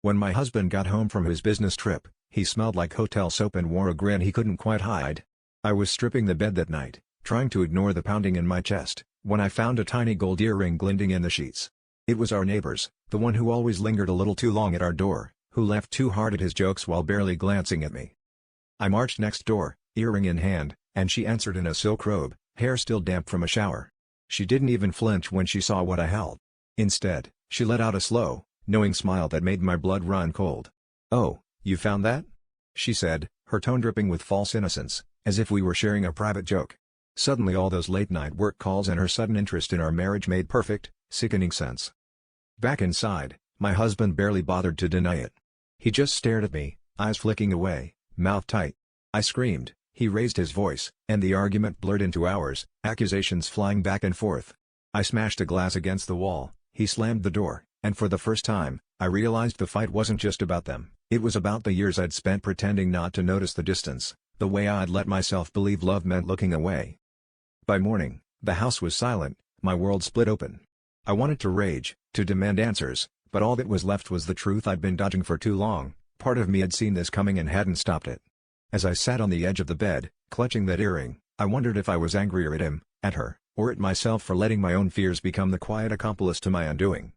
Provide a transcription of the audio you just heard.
When my husband got home from his business trip, he smelled like hotel soap and wore a grin he couldn't quite hide. I was stripping the bed that night, trying to ignore the pounding in my chest, when I found a tiny gold earring glinting in the sheets. It was our neighbor's, the one who always lingered a little too long at our door, who laughed too hard at his jokes while barely glancing at me. I marched next door, earring in hand, and she answered in a silk robe, hair still damp from a shower. She didn't even flinch when she saw what I held. Instead, she let out a slow, knowing smile that made my blood run cold. "Oh, you found that?" she said, her tone dripping with false innocence, as if we were sharing a private joke. Suddenly all those late-night work calls and her sudden interest in our marriage made perfect, sickening sense. Back inside, my husband barely bothered to deny it. He just stared at me, eyes flicking away, mouth tight. I screamed, he raised his voice, and the argument blurred into hours, accusations flying back and forth. I smashed a glass against the wall, he slammed the door, and for the first time, I realized the fight wasn't just about them, it was about the years I'd spent pretending not to notice the distance, the way I'd let myself believe love meant looking away. By morning, the house was silent, my world split open. I wanted to rage, to demand answers, but all that was left was the truth I'd been dodging for too long. Part of me had seen this coming and hadn't stopped it. As I sat on the edge of the bed, clutching that earring, I wondered if I was angrier at him, at her, or at myself for letting my own fears become the quiet accomplice to my undoing.